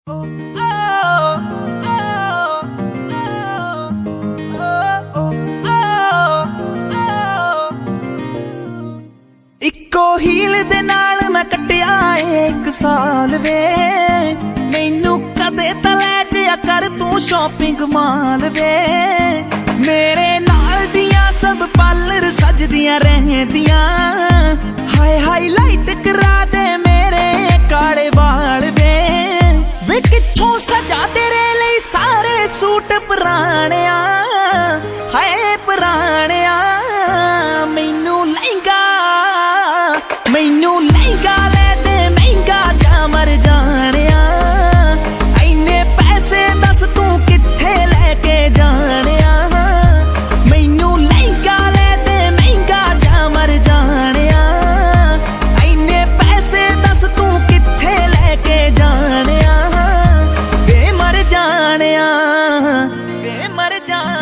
इक्को हील दे नाल मैं कट्टिया एक साल वे मैनू कदे तां लै जिया कर तू शॉपिंग माल वे मेरे नाल दियां सब पार्लर सजदियां रहंदियां हाय हाईलाइट करा दे मेरे काले वाल वे कित्थों सजा तेरे लई सारे सूट पुराणिया हाय पुराणिया मैनू लहंगा ले दे महंगा जा मर जानिया इन्ने पैसे दस तू कित्थे लेके जानिया मैनू लहंगा ले दे महंगा जा मर जानिया इन्ने पैसे दस तू कित्थे लेके जानिया वे मर जानिया वे मर जानिया।